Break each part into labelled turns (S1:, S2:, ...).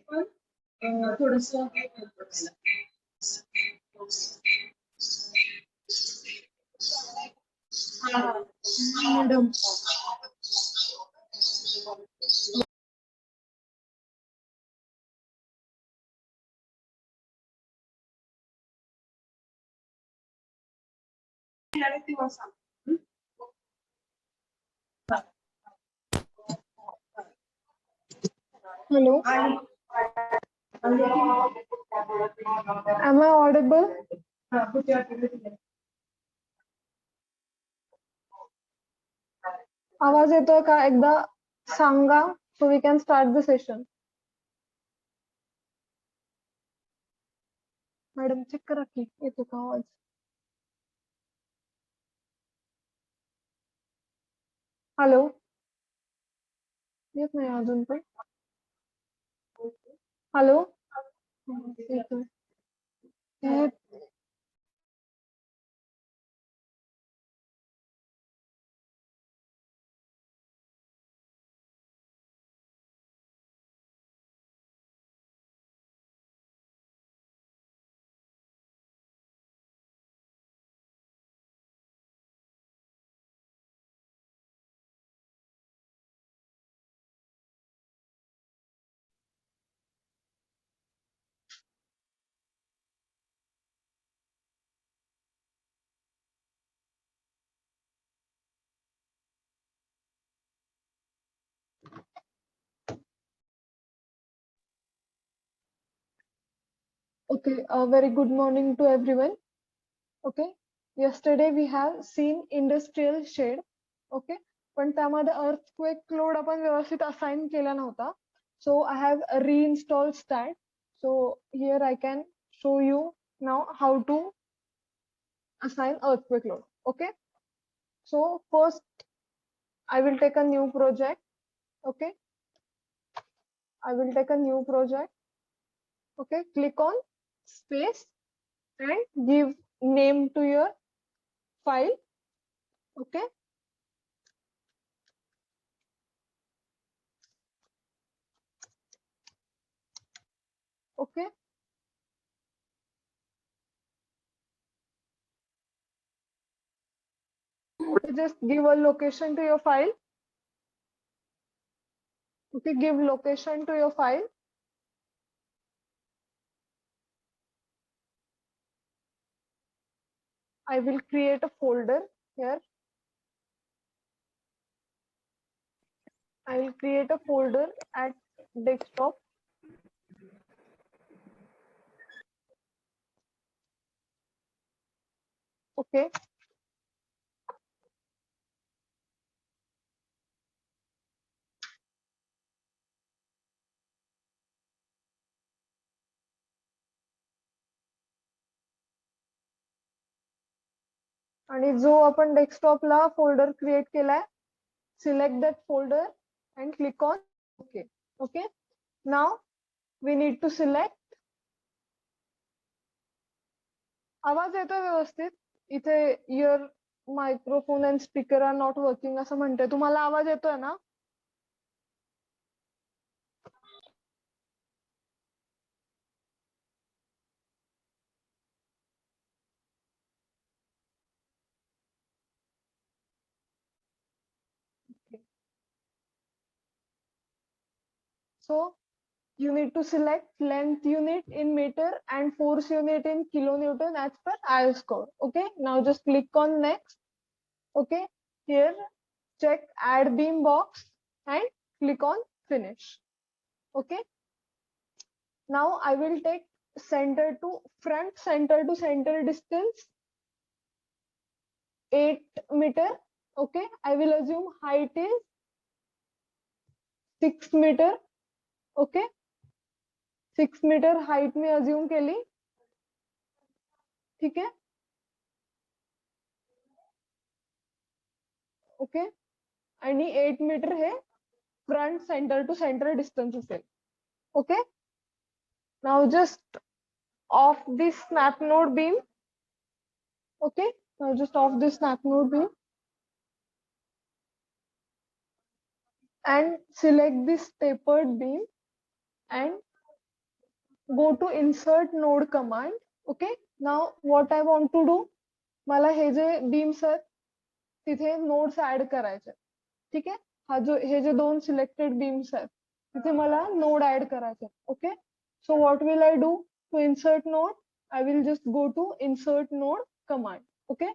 S1: पण थोडस madam
S2: Hello, am I audible? आवाज येतोय का? एकदा सांगा so we can start the session. Madam check करा की येतो का आवाज. हॅलो, येत नाही अजून पण. हॅलो, येतोय. Okay, a very good morning to everyone. Okay, yesterday we have seen industrial shade. Okay, पण त्यामध्ये earthquake load आपण व्यवस्थित assign केला नव्हता. So I have reinstalled STAT. So here I can show you now how to assign earthquake load. Okay, so first I will take a new project. Okay, I will take a new project. Okay, click on space and give name to your file. Okay, okay, just give a location to your file. Okay, give location to your file. I will create a folder here. I will create a folder at desktop. Okay, आणि जो आपण डेस्कटॉपला folder create केलाय, select that folder and click on OK. Okay, now we need to select. आवाज येतोय व्यवस्थित? इथे your microphone and speaker are not working असं म्हणते. तुम्हाला आवाज येतोय ना? So you need to select length unit in meter and force unit in kilonewton as per IS code. Okay, now just click on next. Okay, here check add beam box and click on finish. Okay, now I will take center to center distance 8 meter. Okay, I will assume height is 6 meter. Okay, 6 meter height में assume केली. ठीक है, okay, आणि 8 metre हे front centre to centre distance असेल. Okay, now just off this snap node beam. Okay, now just off this snap node beam and select this tapered beam and go to insert node command. Okay, now what I want to do, मला हे जे beams आहेत तिथे nodes add करायचे. ठीक आहे, हे जे दोन selected beams आहेत तिथे मला नोड ऍड करायचे. Okay, so what will I do to insert node, I will just go to insert node command. Okay,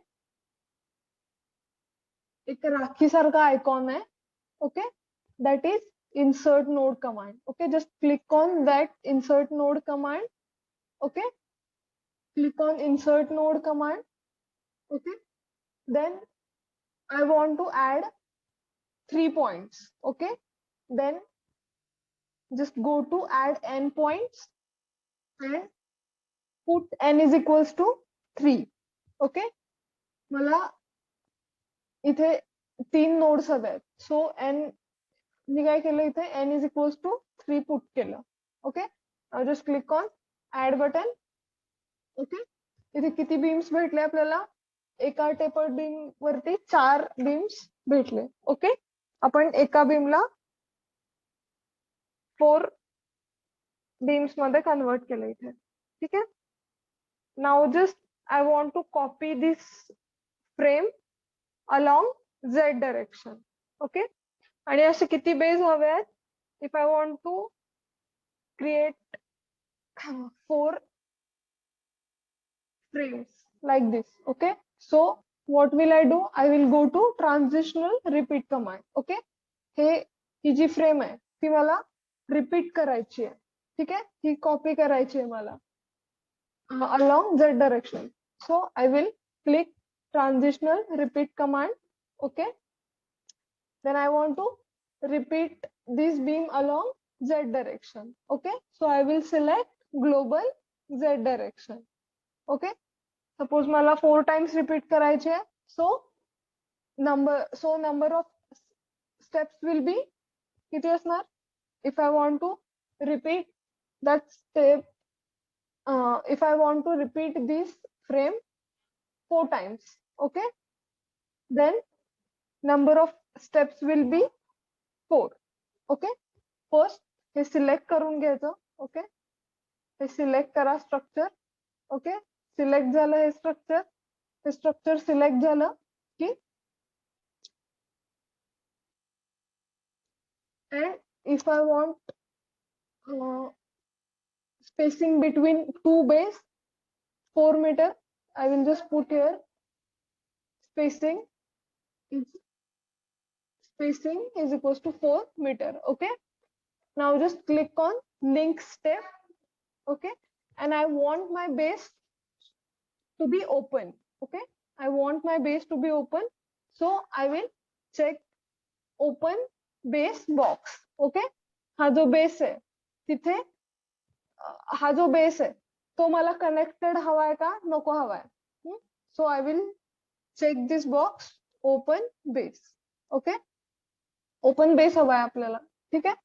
S2: एक राखी सारखा आयकॉन आहे. Okay, that is insert node command. Okay, just click on that insert node command. Okay, click on insert node command. Okay, then I want to add 3 points. Okay, then just go to add n points and put n is equals to 3. Okay, मला इथे 3 nodes हवे आहेत, सो n मी काय केलं इथे n is equals to 3 put केलं. Okay, now just click on add button. Okay, इथे किती बीम्स भेटले आपल्याला, एका टेपर्ड बीम वरती 4 बीम्स भेटले. ओके, आपण एका बीमला 4 बीम्स मध्ये कन्वर्ट केलं इथे. ठीक आहे, now just I want to copy this frame along z direction. Okay, आणि असे किती बेस हवे आहेत, if I want to create 4 frames like this. Okay, so what will I do, I will go to transitional repeat command. Okay, he ji frame आहे ती मला repeat करायची आहे. ठीक आहे, ही कॉपी करायची आहे मला along z direction. So I will click transitional repeat command. Okay, then I want to repeat this beam along z direction. Okay, so I will select global z direction. Okay, suppose मला 4 times repeat करायचे आहे, so number of steps will be किती असणार, if I want to repeat that step, if I want to repeat this frame 4 times. Okay, then number of steps will be 4. Okay, first हे select करून घ्यायचं. Okay, हे select करा structure. Okay, select झालं हे structure select झालं की and if I want spacing between 2 base 4 meter, I will just put here spacing is equals to 4 meter. Okay, now just click on link step. Okay, and I want my base to be open. Okay, I want my base to be open, so I will check open base box. Okay, हा जो base आहे तिथे हा जो base आहे तो मला connected हवाय का नको हवाय, so I will check this box open base. Okay, open base हवाय आपल्याला. ठीक आहे,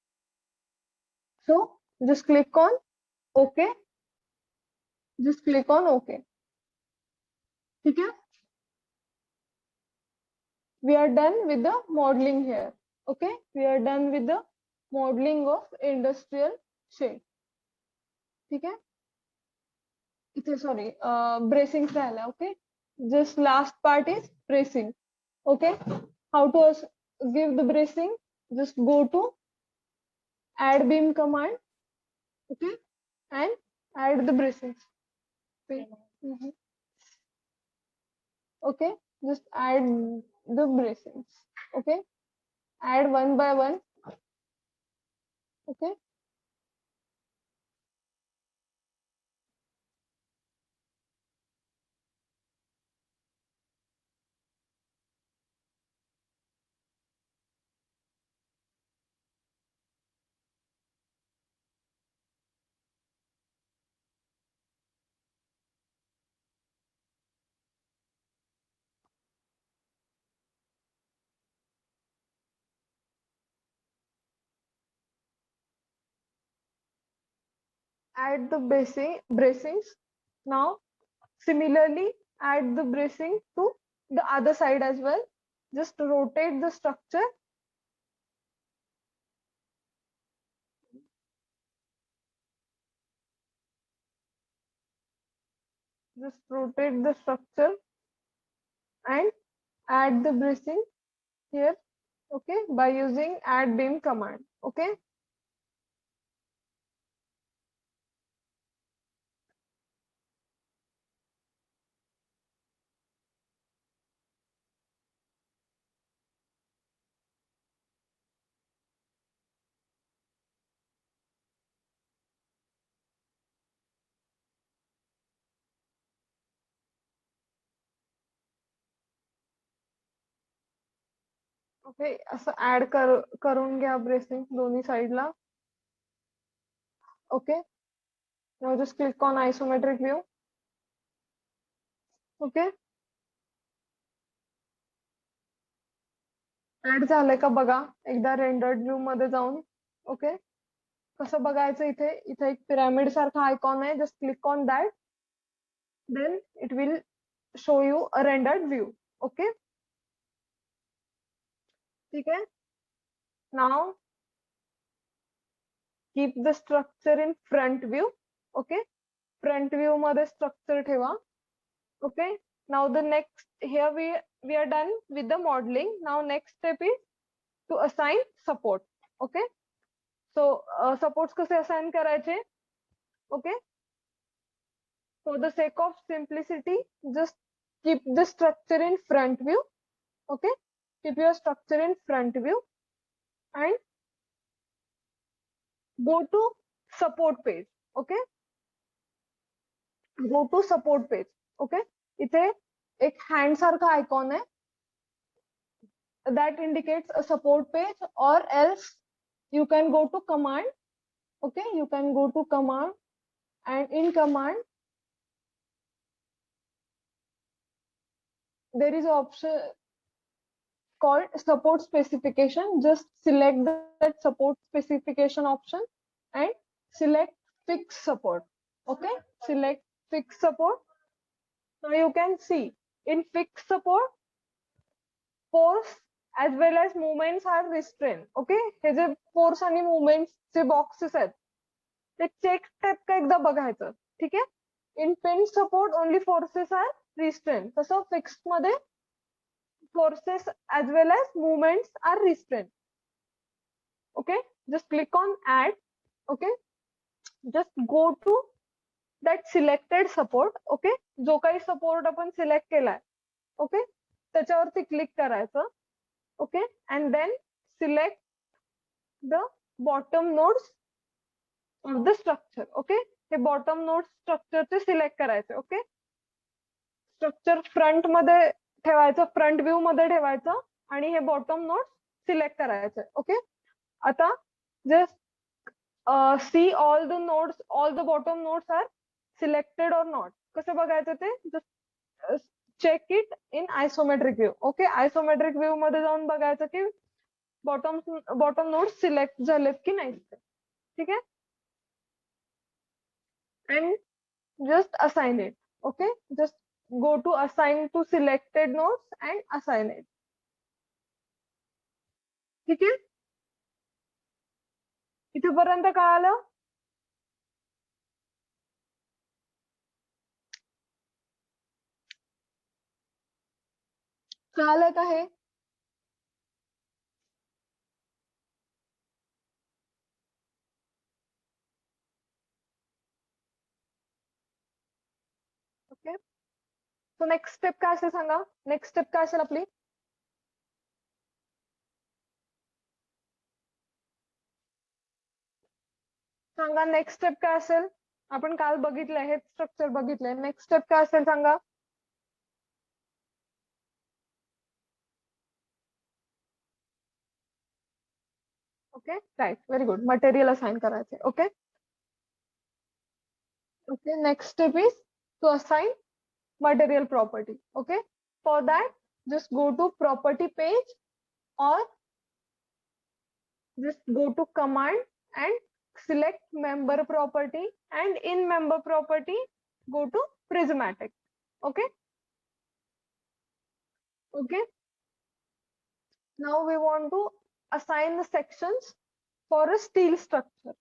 S2: so just click on okay, just click on okay. ठीक है, we are done with the modeling here. Okay, we are done with the modeling of industrial shade. ठीक है, इथे sorry bracing राहिला. Okay, just last part is bracing. Okay, how to give the bracing, just go to add beam command. Okay, and add the bracings. Okay, just add the bracings. Okay, add one by one. Okay, add the bracings. Now similarly add the bracing to the other side as well. Just rotate the structure. Just rotate the structure and add the bracing here, okay, by using add beam command. Okay, okay, असं add करून घ्या bracing दोन्ही साइडला. Okay, now just click on isometric view. Okay, add झालंय का बघा एकदा rendered view मध्ये जाऊन. ओके, कसं बघायचं, इथे इथे एक पिरामिड सारखा आयकॉन आहे. Just click on that, then it will show you a rendered view. Okay, ठीक आहे. Now keep the structure in front view. Okay, front view मध्ये स्ट्रक्चर ठेवा. Okay, now the next, here we are done with the modeling. Now next step is to assign support. Okay, so supports कसे assign करायचे. Okay, for the sake of simplicity, just keep the structure in front view. Okay, keep your structure in front view and go to support page. Okay, go to support page. Okay, इथे एक hand सारखा icon है, that indicates a support page, or else you can go to command. Okay, you can go to command, and in command there is an option called support specification. Just select that support specification option and select fixed support. Okay, select fixed support. Now you can see in fixed support, force as well as movements are restrained. Okay, hey J force आणि movements चे boxes आहेत ते check step का एकदा बघायचं. ठीक आहे. In pin support only forces are restrained. तसं fixed मध्ये forces as well as movements are restrained. Okay, just click on add. Okay, just go to that selected support. Okay, जो काही support आपण select केलाय, okay, त्याच्यावरती click करायचं. Okay, and then select the bottom nodes of the structure. Okay, hey bottom nodes structure चे select करायचे. Okay, structure front मध्ये ठेवायचं, front view मध्ये ठेवायचं आणि हे bottom nodes select करायचे. Okay, आता just see all the nodes, all the bottom nodes are selected or not. कसं बघायचं ते, just check it in isometric view. Okay, isometric view मध्ये जाऊन बघायचं की bottom nodes select झालेत की नाही. ठीक आहे, and just assign it. Okay, just go to assign to selected nodes and assign it. ठीक आहे, इथपर्यंत कळालं. कळालं का हे? ओके, सो नेक्स्ट स्टेप काय असेल सांगा. नेक्स्ट स्टेप काय असेल आपली? सांगा नेक्स्ट स्टेप काय असेल. आपण काल बघितलंय, हे स्ट्रक्चर बघितलंय. नेक्स्ट स्टेप काय असेल सांगा. Okay, right, very good. Material assign करायचे. ओके, okay, next step is to assign material property. Okay, for that just go to property page or just go to command and select member property, and in member property go to prismatic. Okay. Okay. Now we want to assign the sections for a steel structure.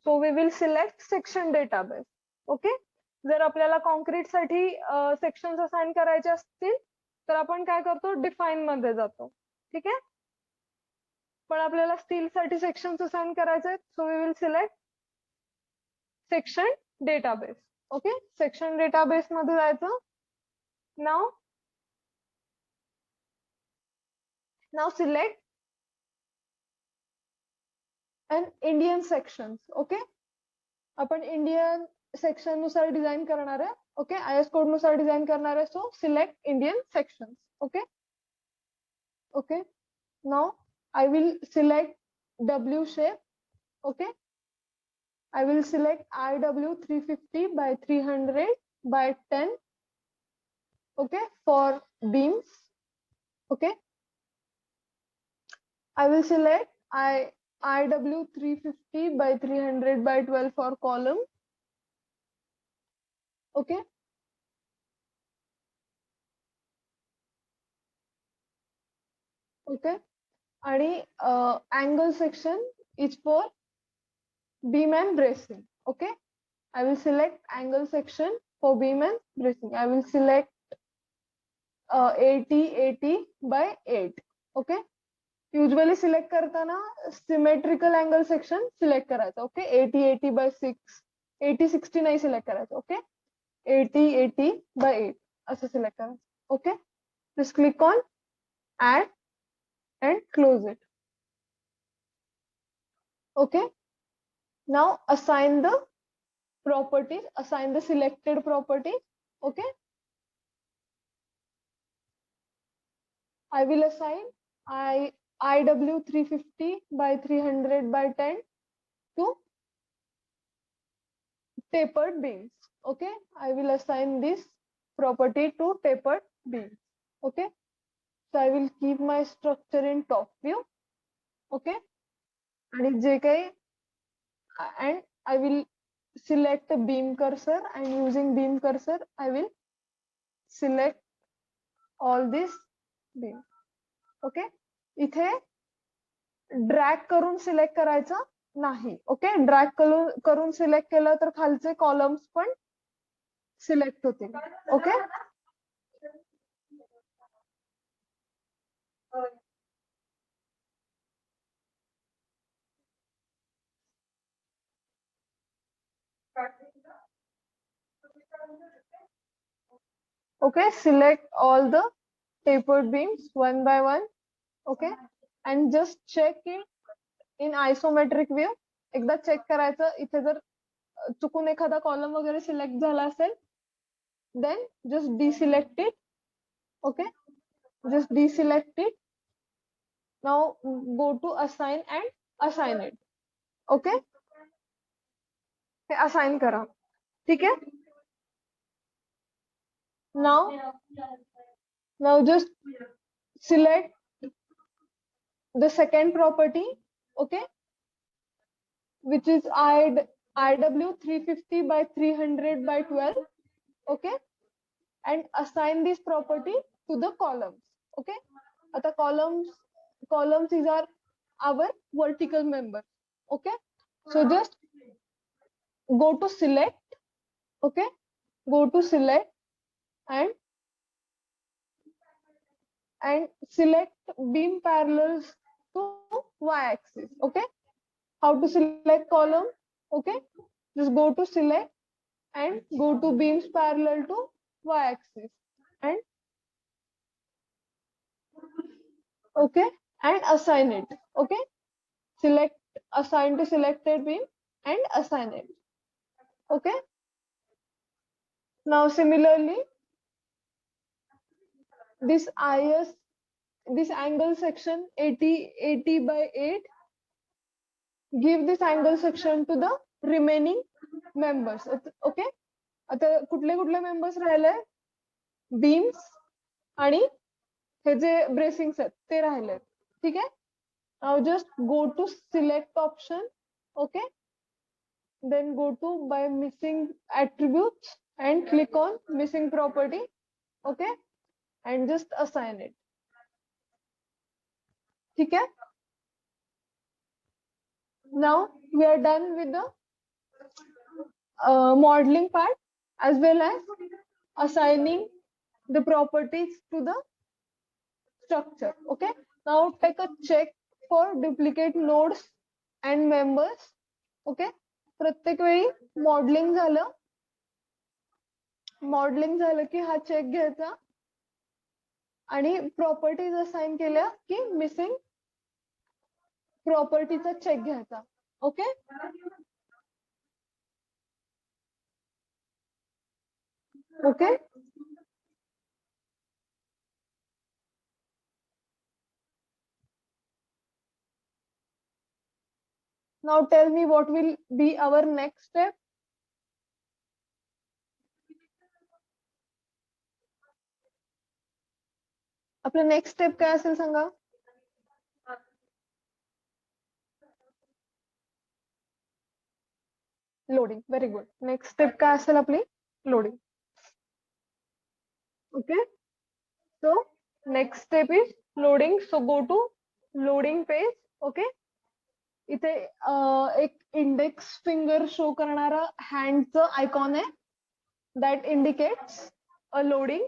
S2: So we will select section database. Okay. जर आपल्याला concrete साठी sections assign करायचे असतील तर आपण काय करतो, define मध्ये जातो. ठीक आहे. पण आपल्याला स्टील साठी सेक्शन्स असाइन करायचे आहेत, so we will select section database. Okay. Section database मध्ये जायचं. now select an Indian sections. Okay. आपण इंडियन सेक्शन नुसार डिझाइन करणार आहे. ओके. IS कोड नुसार डिझाइन करणार आहे. So select Indian sections. Okay. Okay. Now I will select W shape. Okay. I will select IW 350 by 300 by 10. Okay. For beams. Okay. I will select IW 350 by 300 by 12 for column. Okay. Okay. आणि angle section is for beam and bracing. Okay. I will select angle section for beam and bracing. I will select 80 by 8. Okay. Usually select करताना symmetrical angle section select करायचं. Okay. 80 by 6. 80-60 नाही select करायचं. Okay. 80 by 8 असं select करायचं. Okay. Just click on add and close it. Okay. Now assign the properties, assign the selected properties. Okay. I will assign IW 350 by 300 by 10 to tapered beams. Okay. I will assign this property to tapered beams. Okay. So I will keep my structure in top view. Okay. And I will select a beam cursor, and using beam cursor I will select all this beam. Okay. इथे drag करून select करायचं नाही. Okay. Drag करून select केलं तर खालचे columns पण select होतील. Okay. Okay. Select all the tapered beams one by one. Okay. And just check it in isometric view. एकदा चेक करायचं. इथे जर चुकून एखादा कॉलम वगैरे सिलेक्ट झाला असेल, then just deselect it. Okay. Just deselect it. Now go to assign and assign it. Okay. assign करा. ठीक है. Now just select the second property. Okay. Which is IW 350 by 300 by 12. Okay. And assign this property to the columns. Okay. आता columns is our vertical members. Okay. So just go to select. Okay. Go to select and select beam parallels to y-axis. Okay. How to select column? Okay. Just go to select and go to beams parallel to y-axis and okay, and assign it. Okay. Select, assign to selected beam and assign it. Okay. Now similarly, this angle section 80 by 8, give this angle section to the remaining members. Okay. आता कुठले members राहिले? Beams आणि हे जे bracings आहेत ते राहिले. ठीक आहे. Now just go to select option. Okay. then go to by missing attributes and click on missing property. Okay, and just assign it. ठीक है? Now we are done with the modeling part as well as assigning the properties to the structure. Okay, now take a check for duplicate nodes and members. Okay, प्रत्येक वेळी modelling झालं की हा check घ्यायचा आणि properties assign केल्या की missing प्रॉपर्टीचा check घ्यायचा. Okay, okay. Now tell me what will be our next step. आपलं नेक्स्ट स्टेप काय असेल सांगा. Loading. Very good. Next step काय असेल आपली? Loading. Okay, so next step is loading. So go to loading page. Okay, इथे एक index finger show करणारा हँडचं आयकॉन आहे. That indicates a loading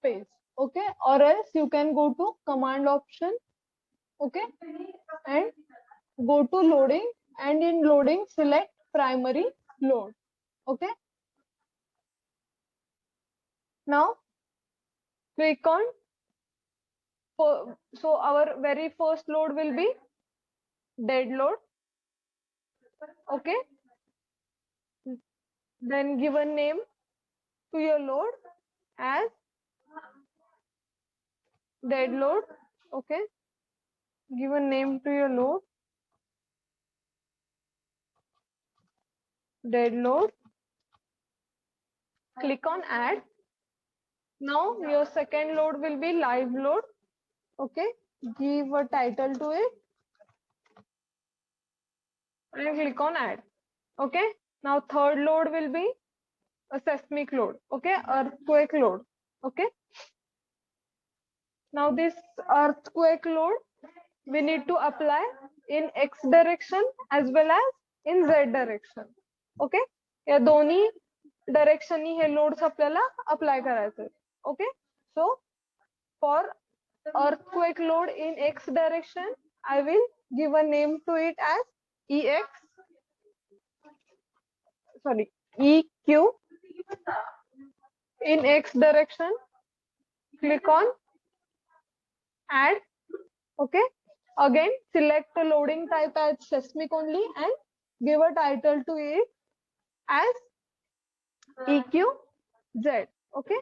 S2: page. Okay, or else you can go to command option. Okay, and go to loading, and in loading select primary load. Okay, now click on so our very first load will be dead load. Okay, then give a name to your load as dead load. Okay, give a name to your load, dead load. Click on add. Now your second load will be live load. Okay, give a title to it and click on add. Okay, now third load will be a seismic load. Okay, earthquake load. Okay, now this earthquake load we need to apply in x direction as well as in z direction. Okay, या दोन्ही direction हे loads आपल्याला apply करायचे. Okay, so for earthquake load in x direction I will give a name to it as EQ. In x direction click on add. Okay, again select the loading type as seismic only and give a title to it as EQZ. Okay,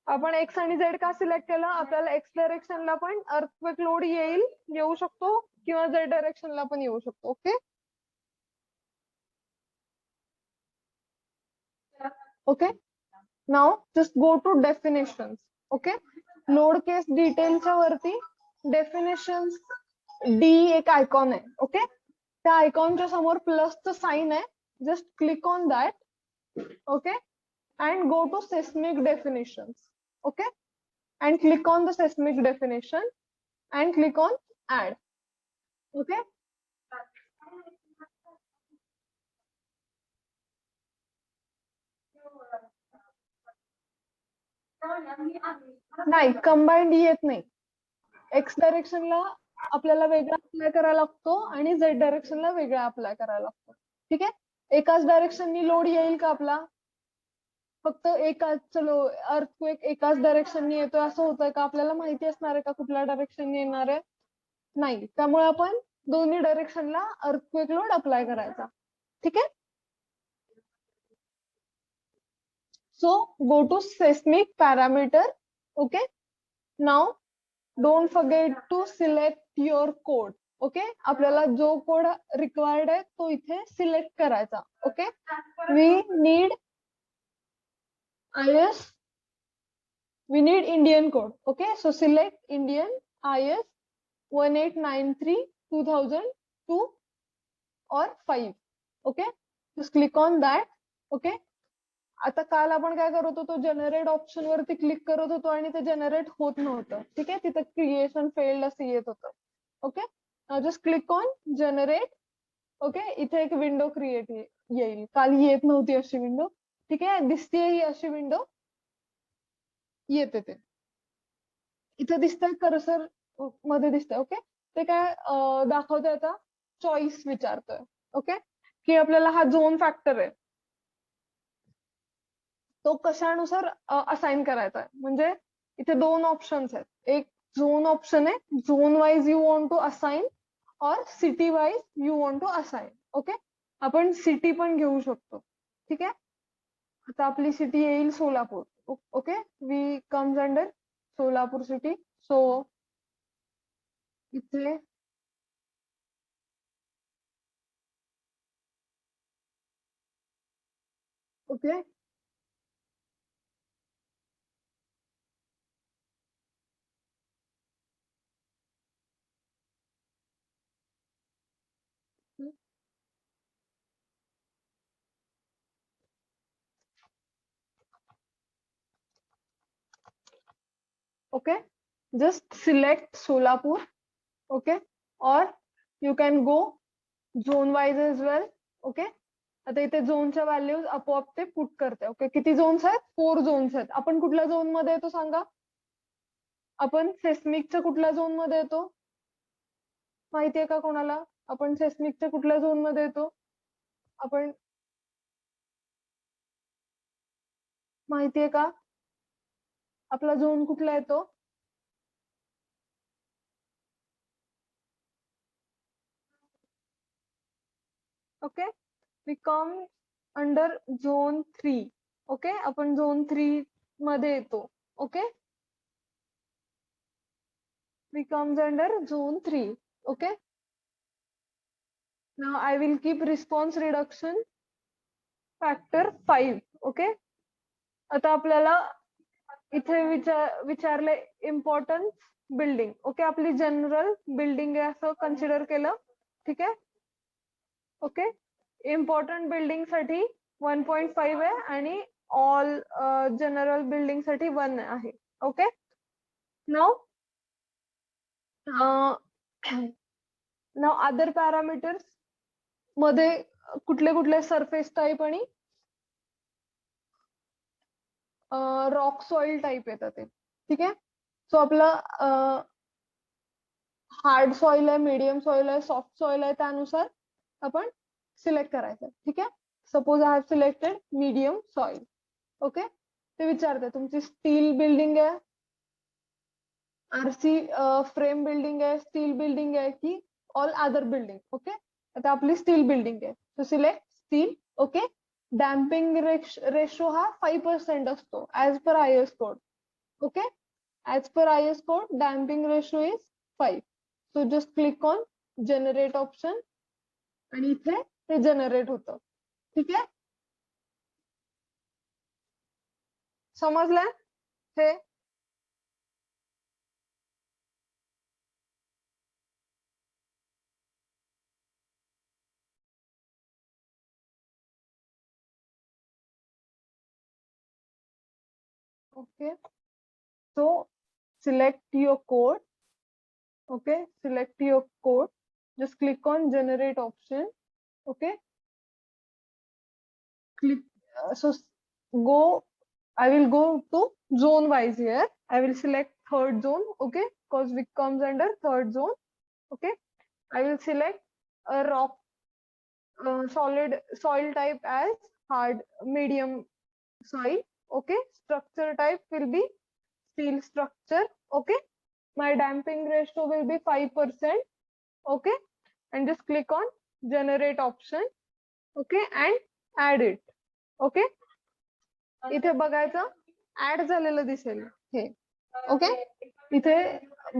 S2: आपण x आणि Z का select केलं? आपल्याला x डायरेक्शनला पण earthquake load येऊ शकतो किंवा Z डायरेक्शनला पण येऊ शकतो. Okay, okay. Now just go to definitions. Okay, load case डिटेलच्या वरती डेफिनेशन्स डी एक आयकॉन आहे. ओके, त्या आयकॉनच्या समोर प्लसचं साइन आहे. Just click on that. Okay, and go to seismic definitions. Okay, and click on the seismic definition and click on add. Okay, नाही कंबाइंड येत नाही. एक्स डायरेक्शनला आपल्याला वेगळा अप्लाय करायला लागतो आणि झेड डायरेक्शनला वेगळा अप्लाय करायला लागतो. ठीक आहे, एकाच डायरेक्शननी लोड येईल का आपला? फक्त एकाच चलो अर्थक्वेक एकाच डायरेक्शननी येतोय असं होतंय का? आपल्याला माहिती असणार आहे का कुठल्या डायरेक्शननी येणार आहे? नाही, त्यामुळे आपण दोन्ही डायरेक्शनला अर्थक्वेक लोड अप्लाय करायचा. ठीक आहे, so go to seismic parameter. Okay, now don't forget to select your code. Okay, आपल्याला जो कोड रिक्वायर्ड आहे तो इथे सिलेक्ट करायचा. Okay, we need IS, we need Indian code. Okay, so select Indian IS 1893/2002. or 5. Okay, just click on that. Okay, आता काल आपण काय करत होतो, जनरेट ऑप्शन वरती क्लिक करत होतो आणि ते जनरेट होत नव्हतं. ठीक आहे, तिथे क्रिएशन फेल्ड असं येत होतं. Okay, just click on generate. Okay, इथे एक विंडो क्रिएट येईल. काल येत नव्हती अशी विंडो. ठीक आहे, दिसते ही अशी विंडो येते. ते इथे दिसतंय कर्सर मध्ये दिसतंय. ओके, ते काय दाखवतंय आता, चॉईस विचारतोय. ओके, की आपल्याला हा झोन फॅक्टर आहे तो कशानुसार असाइन करायचा आहे. म्हणजे इथे दोन ऑप्शन्स आहेत. एक झोन ऑप्शन आहे, zone wise you want to assign और city wise you want to assign. Okay, आपण सिटी पण घेऊ शकतो. ठीक आहे, आता आपली सिटी येईल Solapur. Okay, we comes under Solapur city. So इथे okay, okay, just select Solapur. Okay, or you can go zone wise as well. Okay, आता इथे झोनच्या व्हॅल्यूज आपोआप ते पुट करते. ओके, किती झोन्स आहेत? 4 झोन्स आहेत. आपण कुठल्या झोन मध्ये येतो सांगा? आपण सेस्मिकच्या कुठल्या झोन मध्ये येतो माहितीये का कोणाला? आपण सेस्मिकच्या कुठल्या झोन मध्ये येतो? आपण माहितीये का आपला झोन कुठला येतो? Okay, we come under zone 3. Okay, आपण झोन 3 मध्ये येतो. Okay, we comes under zone 3. Okay, now I will keep response reduction factor 5. Okay, आता आपल्याला इथे विचारले इम्पॉर्टन्स बिल्डिंग. ओके, आपली जनरल बिल्डिंग आहे असं कन्सिडर केलं. ठीक आहे, ओके, इम्पॉर्टंट बिल्डिंग साठी 1.5 आहे आणि ऑल जनरल बिल्डिंग साठी 1 आहे. ओके, नाउ अदर पॅरामीटर्स मध्ये कुठले कुठले सरफेस टाईप आणि रॉक सॉइल टाईप येतात ते. ठीक आहे, सो आपलं हार्ड सॉइल आहे, मीडियम सॉइल आहे, सॉफ्ट सॉइल आहे, त्यानुसार आपण सिलेक्ट करायचं. ठीक आहे, suppose I have selected medium soil. Okay, ते विचारते तुमची स्टील बिल्डिंग आहे, आरसी फ्रेम बिल्डिंग आहे, स्टील बिल्डिंग आहे की ऑल अदर बिल्डिंग. ओके, आता आपली स्टील बिल्डिंग आहे, so select steel. Okay, damping ratio हा 5% असतो as per IS code. Okay, as per IS code damping ratio is 5. So just click on generate option आणि इथे ते जनरेट होतं. ठीक आहे, समजलं हे? Okay, so select your code. Okay, select your code, just click on generate option. Okay, click so go, I will go to zone wise here. I will select third zone. Okay, because it comes under third zone. Okay, I will select a rock solid soil type as hard medium soil. Okay, structure type will be steel structure. Okay, my damping ratio will be 5%. Okay, and just click on generate option. Okay, and add it. Okay, इथे बघायचं add झालेलं दिसेल हे. Okay, इथे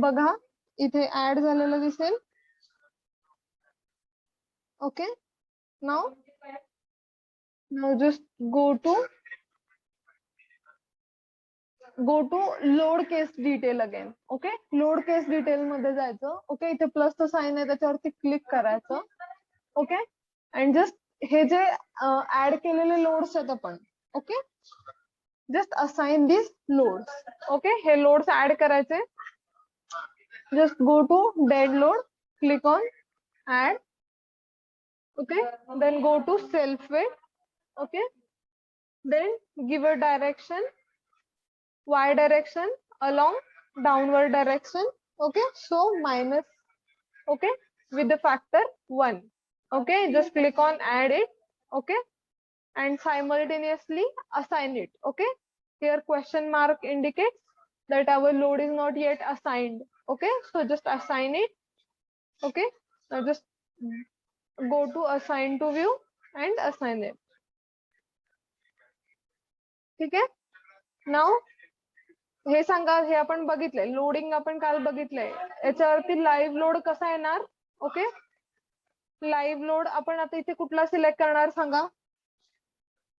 S2: बघा, इथे add झालेलं दिसेल. Okay, now just go to load case detail again. Okay, load case detail मध्ये जायचं. ओके, इथे प्लसचं साइन आहे त्याच्यावरती क्लिक करायचं. ओके, अँड जस्ट हे जे ऍड केलेले लोड्स आहेत आपण, okay, just assign this loads. Okay, हे लोड्स ऍड करायचे. Just go to dead load, click on add. Okay, then go to self weight. Okay, then give a direction, y direction along downward direction. Okay, so minus, okay, with the factor 1. Okay, just click on add it. Okay, and simultaneously assign it. Okay, here question mark indicates that our load is not yet assigned. Okay, so just assign it. Okay, now just go to assign to view and assign it. ठीक आहे. नाव हे सांगा, हे आपण बघितलंय loading, आपण काल बघितलंय. याच्यावरती live load कसा येणार? ओके, लाईव्ह लोड आपण आता इथे कुठला सिलेक्ट करणार सांगा?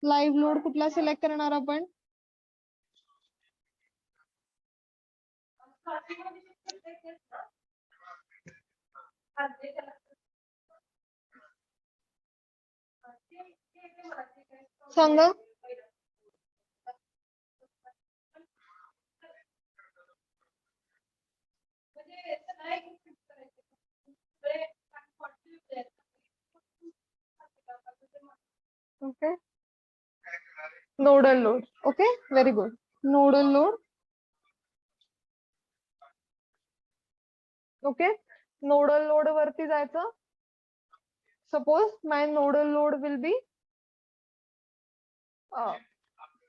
S2: लाईव्ह लोड कुठला सिलेक्ट करणार आपण? सांगा. Okay, nodal load. Okay, very good. Nodal load. Okay, nodal load वरती जायचं. Suppose my nodal load will be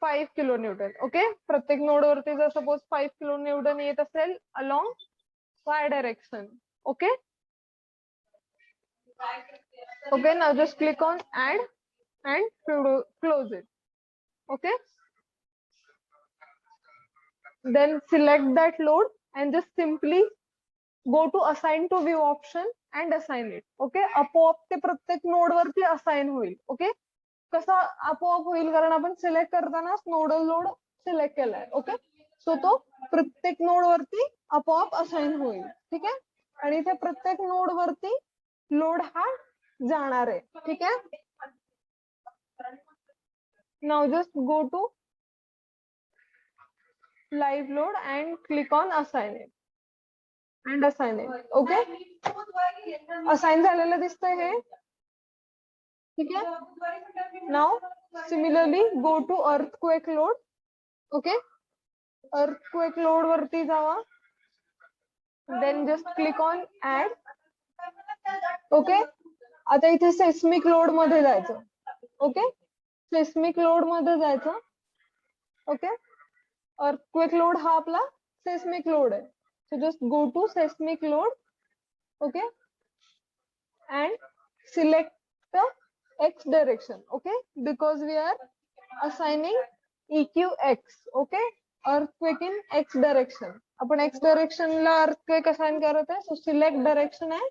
S2: 5 kilonewton. Okay, प्रत्येक नोड वरती जर सपोज 5 kilonewton येत असेल along y direction. Okay, okay, now just click on add and close it. Okay, then select that load and just simply go to assign to view option and assign it. Okay, आपोआप ते प्रत्येक node वरती assign होईल. Okay, कसं आपोआप होईल? कारण आपण सिलेक्ट करताना नोडल लोड सिलेक्ट केलाय. ओके, सो तो प्रत्येक नोड वरती आपोआप असाइन होईल. ठीक आहे, आणि इथे प्रत्येक नोड वरती लोड हा जाणार आहे. ठीक आहे. Now just go to live load and click on assign it and assign it. Okay, assign झालेलं दिसतंय हे. ठीक आहे. Now similarly go to earthquake load. Okay, earthquake load वरती जावा. Then just click on add. Okay, आता इथे seismic load मध्ये जायचं. Okay, seismic load मध्ये जायचं. Okay, earthquake load हा आपला seismic load आहे. So just go to seismic load. Okay, and select the x direction. Okay, because we are assigning EQX. Okay, earthquake in x direction. आपण x direction ला earthquake assign करत आहे. So select direction as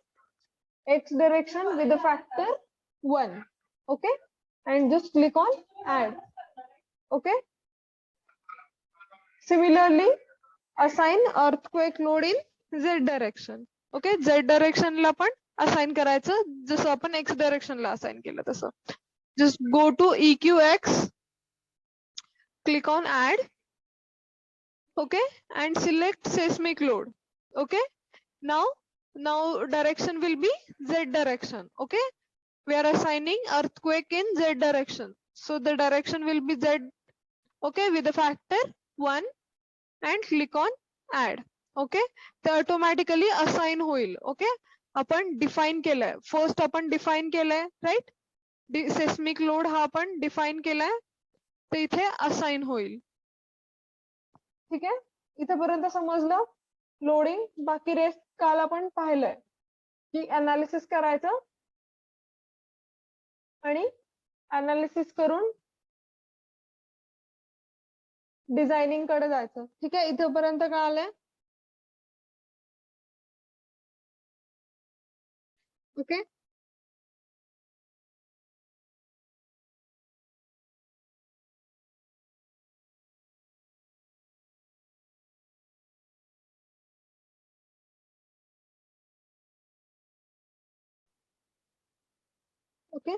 S2: x direction with the factor 1. Okay, and just click on add. Okay, similarly assign earthquake load in z direction. Okay, z direction ला पण assign करायचं जसं आपण x direction ला assign केलं तसं. Just go to EQX, click on add. Okay, and select seismic load. Okay, now direction will be z direction. Okay, we are assigning earthquake in z direction, so the direction will be z. Okay, with the factor 1 and click on add. Okay, ते automatically assign होईल. Okay, आपण define केलंय. First आपण define केलंय, right? Seismic load हा आपण define केलाय, ते इथे assign होईल. ठीक आहे, इथेपर्यंत समजलं लोडिंग. बाकी रेस्ट काल आपण पाहिलंय की अनालिसिस करायचं आणि अनालिसिस करून डिझायनिंग कडे जायचं. ठीक आहे, इथेपर्यंत कळालंय? Okay, okay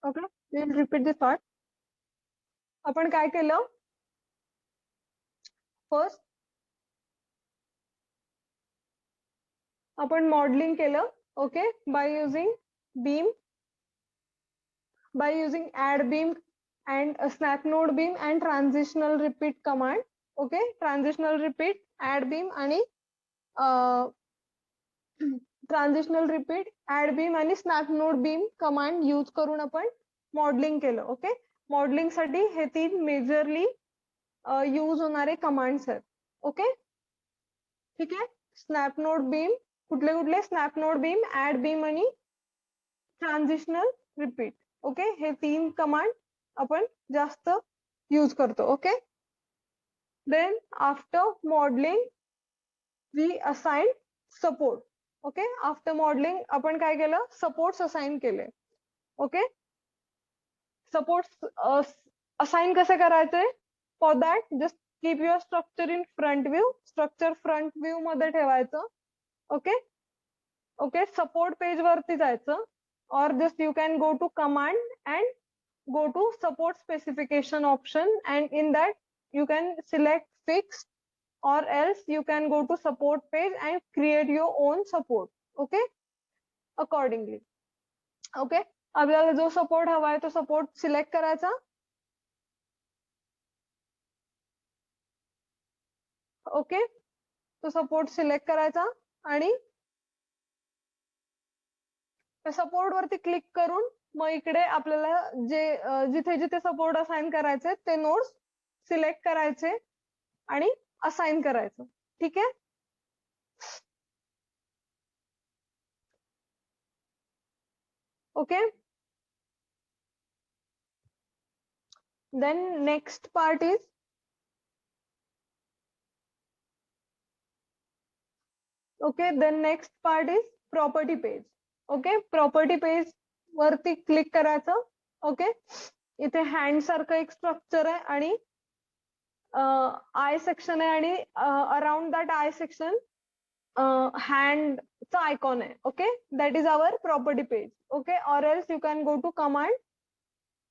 S2: okay will repeat this part. आपण काय केलं फर्स्ट आपण मॉडेलिंग केलं okay by using beam, by using add beam and snap node beam and transitional repeat command. Okay, transitional repeat, add beam आणि ट्रान्झिशनल रिपीट, ऍड बीम आणि snap node beam command use करून आपण modelling केलं. Okay, modelling साठी हे तीन majorly use होणारे commands आहेत. ओके ठीक आहे. स्नॅप नोड बीम कुठले कुठले, snap node beam, add beam आणि ट्रान्झिशनल रिपीट. ओके, हे तीन कमांड आपण जास्त यूज करतो. Okay, then after modelling we assign support. Okay, after modelling आपण काय केलं, सपोर्ट्स असाइन केले. ओके, सपोर्ट्स असाइन कसे करायचे, for that just keep your structure in front view. Structure front view मध्ये ठेवायचं. ओके ओके, सपोर्ट पेज वरती जायचं, or just you can go to command and go to support specification option, and in that you can select fixed, or else you can go to support page and create your own support. Okay, accordingly. Okay, आपल्याला जो support हवा आहे तो support select करायचा. Okay, तो support select करायचा आणि support वरती क्लिक करून मग इकडे आपल्याला जे जिथे जिथे सपोर्ट असाइन करायचे ते नोड्स सिलेक्ट करायचे आणि असाइन करायचं. ठीक आहे. Okay, then next part is property page. Okay, property page वरती क्लिक करायचं. ओके, इथे हँड सारखं एक स्ट्रक्चर आहे आणि आय सेक्शन आहे आणि अराउंड दॅट आय सेक्शन हँडचा आयकॉन आहे. Okay, that is our property page. Okay, or else you can go to command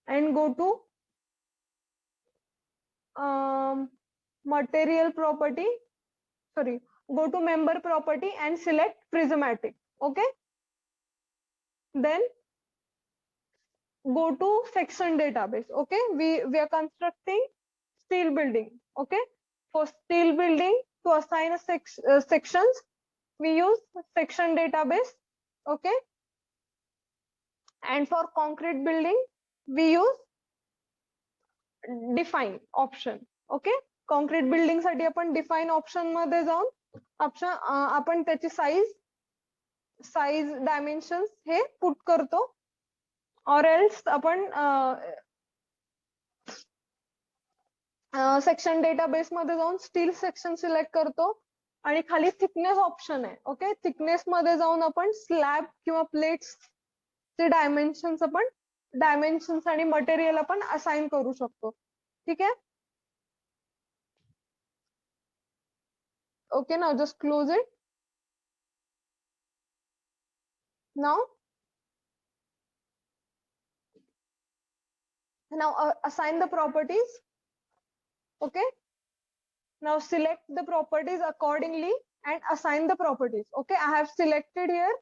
S2: and go to material property, sorry, go to member property and select prismatic. Okay, then go to section database. Okay, we are constructing steel building. Okay, for steel building to assign a sections we use section database. Okay, and for concrete building we use define option. Okay, concrete building साठी आपण define option मध्ये जाऊन आपण त्याची size dimensions हे put करतो, or else आपण section database मध्ये जाऊन स्टील सेक्शन सिलेक्ट करतो आणि खाली थिकनेस ऑप्शन आहे. ओके, थिकनेस मध्ये जाऊन आपण स्लॅब किंवा प्लेट्स चे डायमेन्शन्स आणि मटेरियल आपण असाइन करू शकतो. ठीक आहे. Okay, now just close it. Now assign the properties. Okay, now select the properties accordingly and assign the properties. Okay, I have selected here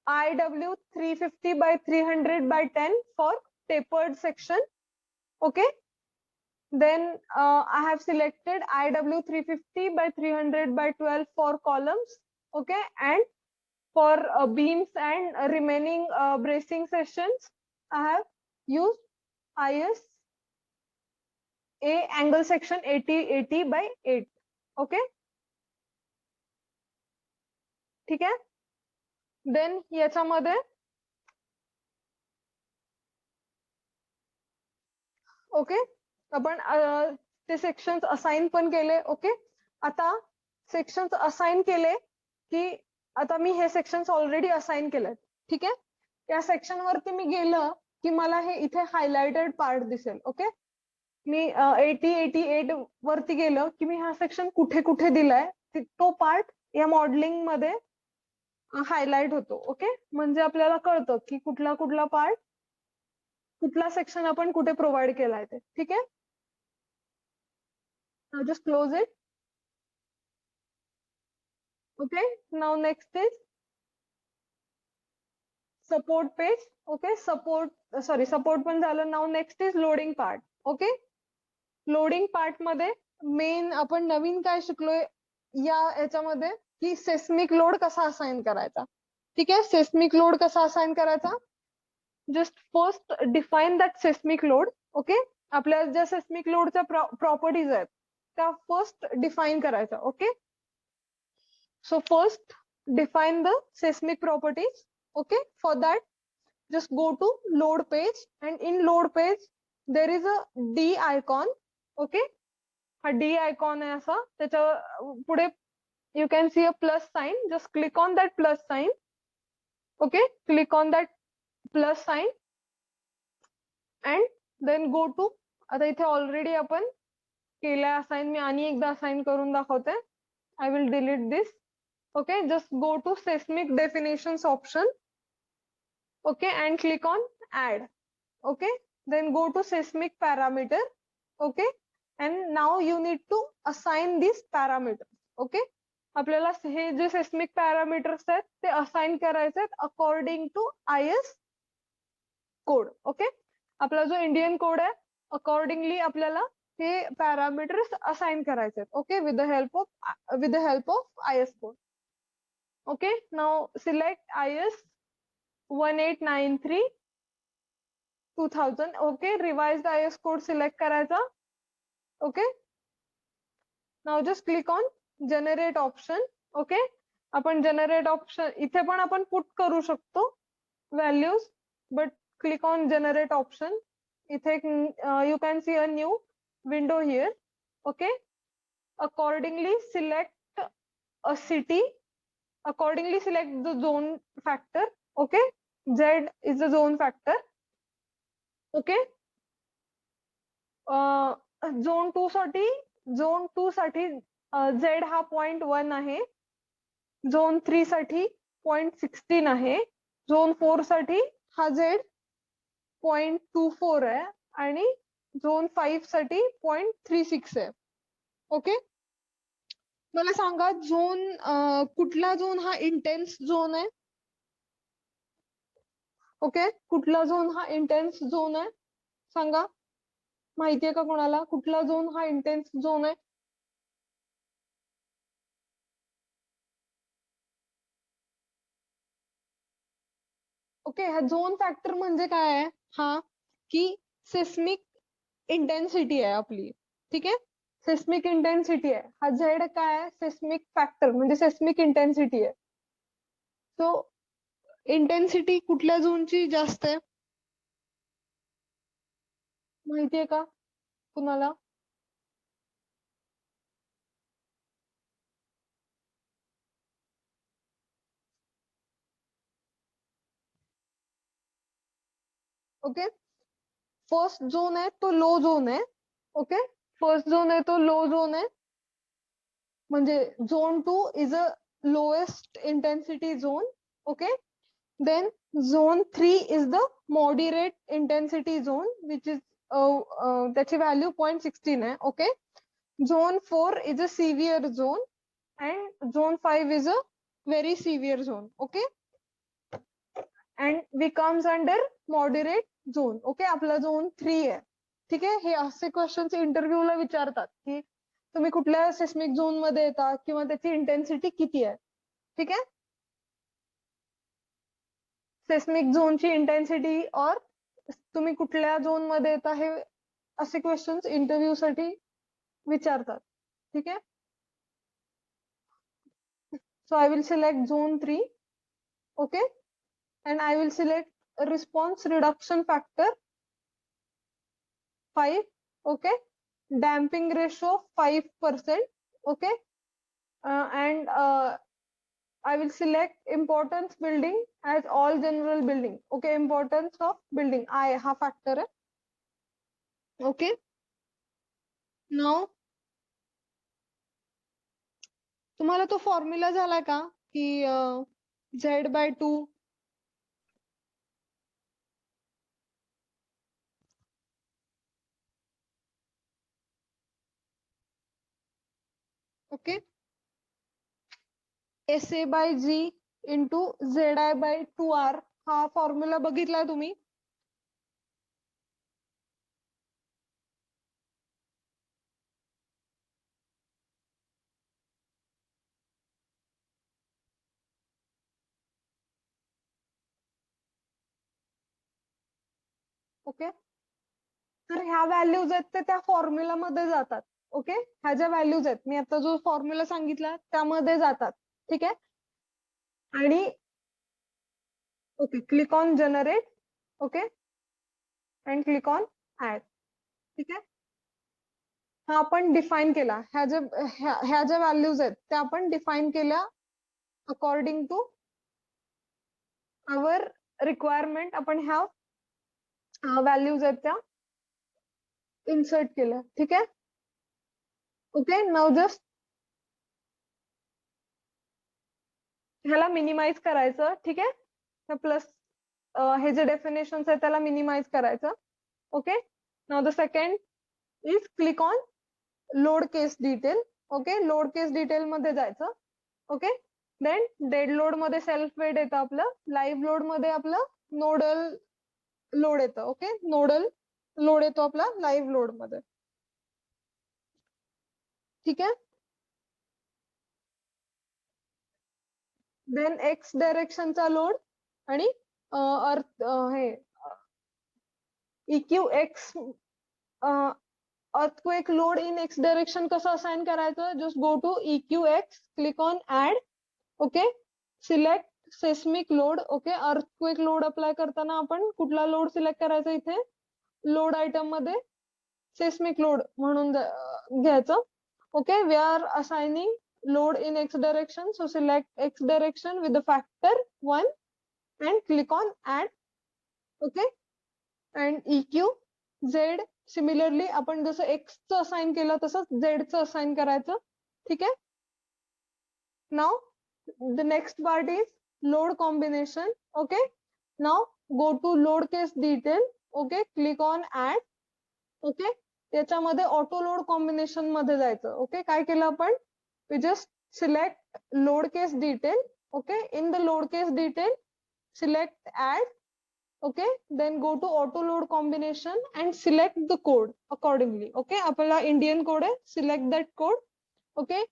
S2: IW 350 by 300 by 10 for tapered section. Okay, then I have selected IW 350 by 300 by 12 for columns. Okay, and for beams and remaining bracing sections I have used IS A angle section 80 by 8. Okay, ठीक आहे. Then याच्यामध्ये okay आपण ते sections assign पण केले. Okay, आता sections assign केले की आता मी हे सेक्शन्स ऑलरेडी असाइन केले. ठीक आहे, या सेक्शन वरती मी गेलं की मला हे इथे हायलाइटेड पार्ट दिसेल. ओके, मी 80-88 वरती गेलं की मी हा सेक्शन कुठे कुठे दिलाय तो पार्ट या मॉडेलिंग मध्ये हायलाइट होतो. ओके, म्हणजे आपल्याला कळतं की कुठला कुठला पार्ट, कुठला सेक्शन आपण कुठे प्रोव्हाइड केलाय ते. ठीक आहे, just close it. Okay, now next is support page. Okay, support पण झालं. Now next is loading part. Okay, loading part मध्ये मेन आपण नवीन काय शिकलोय या याच्यामध्ये की सेस्मिक लोड कसा असाइन करायचा. ठीक आहे, सेस्मिक लोड कसा असाइन करायचा. Just first define that seismic load. Okay, आपल्या ज्या सेस्मिक लोडच्या प्रॉपर्टीज आहेत त्या फर्स्ट डिफाइन करायचा. Okay, so first define the seismic properties. Okay, for that just go to load page, and in load page there is a D icon. Okay, हा D icon आहे असा, त्याच्या पुढे you can see a plus sign. Just click on that plus sign. Okay, click on that plus sign and then go to, आता इथे already आपण केलंय assign, मी आणि एकदा असाइन करून दाखवते. I will delete this. Okay, just go to seismic definitions option. Okay, and click on add. Okay, then go to seismic parameter. Okay, and now you need to assign these parameters. Okay, आपल्याला हे जे seismic parameters आहेत ते assign करायचे आहेत according to IS code. Okay, आपला जो Indian code आहे accordingly आपल्याला हे parameters assign करायचे आहेत. Okay, with the help of IS code. Okay, now select IS 1893 2000. Okay, revised IS code select करायचा. Okay, now just click on generate option. Okay, आपण generate option इथे पण आपण put करू शकतो values, but click on generate option. इथे you can see a new window here. Okay, accordingly select a city. Accordingly select the zone factor. Okay, Z is the zone factor. Okay, zone 2 साठी Z हा 0.1 आहे, zone 3 साठी 0.16 आहे, zone 4 साठी हा Z 0.24 आहे आणि zone 5 साठी 0.36 आहे. ओके, मला सांगा झोन कुठला झोन हा इंटेन्स झोन आहे. ओके, कुठला झोन हा इंटेन्स झोन आहे सांगा, माहितीये का कोणाला कुठला झोन हा इंटेन्स झोन आहे. ओके, हा झोन फॅक्टर म्हणजे काय आहे, हा की सेस्मिक इंटेन्सिटी आहे आपली. ठीक आहे, सेस्मिक इंटेन्सिटी आहे. हा झेड काय आहे, सेस्मिक फॅक्टर म्हणजे सेस्मिक इंटेन्सिटी आहे. सो इंटेन्सिटी कुठल्या झोनची जास्त आहे माहितीये का कुणाला. ओके, फर्स्ट झोन आहे तो लो झोन आहे. ओके, फर्स्ट झोन आहे तो लो झोन आहे, म्हणजे zone 2 is a lowest intensity zone. Okay, then zone 3 is the moderate intensity zone, which is त्याची value 0.16 आहे. okay, zone 4 is a severe zone and zone 5 is a very severe zone. okay, and we comes under moderate zone. okay, आपला zone 3 आहे. ठीक आहे, हे असे questions इंटरव्ह्यूला विचारतात की तुम्ही कुठल्या सेस्मिक झोन मध्ये येता किंवा त्याची इंटेन्सिटी किती आहे. ठीक आहे, सेस्मिक झोनची इंटेन्सिटी और तुम्ही कुठल्या झोन मध्ये येता हे असे क्वेश्चन्स इंटरव्ह्यू साठी विचारतात. ठीक आहे, so I will select zone 3. Okay, and I will select response reduction factor 5. okay, damping ratio 5%. okay, and I will select importance building as all general building. okay, importance of building I हा factor आहे. okay, now तुम्हाला तो formula झाला का की Z/2. Okay. SA/G into ZI/2R हा formula बघितलाय तुम्ही? ओके. तर ह्या व्हॅल्यूज आहेत ते त्या फॉर्म्युला मध्ये जातात. ओके. ह्या ज्या व्हॅल्यूज आहेत मी आता जो फॉर्म्युला सांगितला त्यामध्ये जातात. ठीक आहे. आणि okay, click on generate. Okay, and click on add. ठीक आहे. हा आपण डिफाईन केला. ह्या ज्या व्हॅल्यूज आहेत त्या आपण डिफाईन केल्या अकॉर्डिंग टू आवर रिक्वायरमेंट. आपण ह्या व्हॅल्यूज आहेत त्या इन्सर्ट केल्या. ठीक आहे. ओके, नाउ जस्ट ह्याला मिनिमाइज करायचं. ठीक आहे. प्लस हे जे डेफिनेशन आहे त्याला मिनिमाइज करायचं. Okay, now the second is click on load case detail. Okay, load case detail मध्ये जायचं. ओके, देन डेड लोड मध्ये सेल्फ वेट येतं आपलं. लाईव्ह लोड मध्ये आपलं नोडल लोड येतं. ओके, नोडल लोड येतो आपला लाईव्ह लोड मध्ये. ठीक आहे. देन एक्स डायरेक्शनचा लोड आणि अर्थ हे EQ X earthquake load in X direction कसं असाइन करायचं? Just go to EQ X, click on add. Okay, select seismic load. Okay, earthquake load apply करताना आपण कुठला लोड सिलेक्ट करायचा? इथे लोड आयटम मध्ये सेस्मिक लोड म्हणून घ्यायचं. Okay, we are assigning load in X direction, so select X direction with the factor 1 and click on add. Okay, and EQ Z similarly आपण जसं X चं assign केलं तसंच Z चं assign करायचं. ठीक आहे. Now the next part is load combination. Okay, now go to load case detail. Okay, click on add. Okay, त्याच्यामध्ये ऑटो लोड कॉम्बिनेशन मध्ये जायचं. ओके, काय केलं आपण? we just select load case detail. Okay, in the load case detail select add. Okay, then go to auto load combination and select the code accordingly. Okay, आपला Indian code है, select that code. Okay,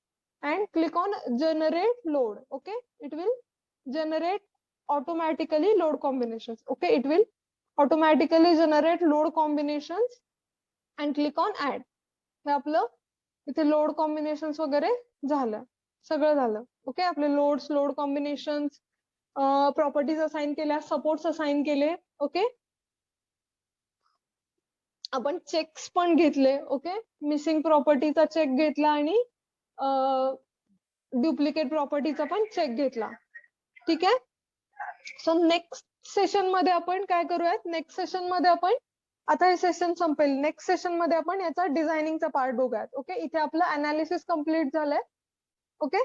S2: and click on generate load. Okay, it will generate automatically load combinations. Okay, it will automatically generate load combinations and click on add. हे आपलं इथे load combinations वगैरे झालं, सगळं झालं. Okay, आपले loads, load combinations, properties assign केल्या, supports assign केले. Okay, आपण चेक्स पण घेतले. ओके, मिसिंग प्रॉपर्टीचा चेक घेतला आणि डुप्लिकेट प्रॉपर्टीचा पण चेक घेतला. ठीक आहे. सो नेक्स्ट सेशन मध्ये आपण काय करूयात? नेक्स्ट सेशन मध्ये आपण आता हे सेशन संपेल. नेक्स्ट सेशन मध्ये आपण याचा डिझायनिंगचा पार्ट बघूयात. ओके, इथे आपलं अनालिसिस कम्प्लीट झालंय. ओके,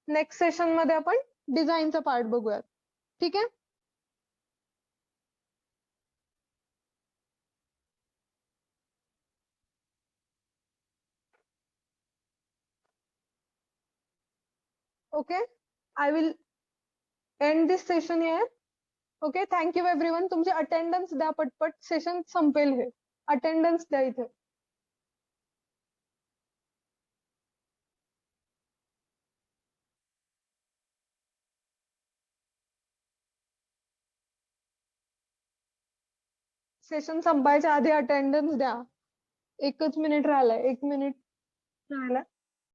S2: नेक्स्ट सेशन मध्ये आपण डिझाईनचा पार्ट बघूयात. ठीक आहे. Okay, I will and this session here. Okay, thank you everyone. तुमची अटेंडन्स द्या पटपट, सेशन संपेल. हे अटेंडन्स द्या इथे. सेशन संपायच्या आधी अटेंडन्स द्या. एकच मिनिट राहिलाय, 1 मिनिट राहिलाय.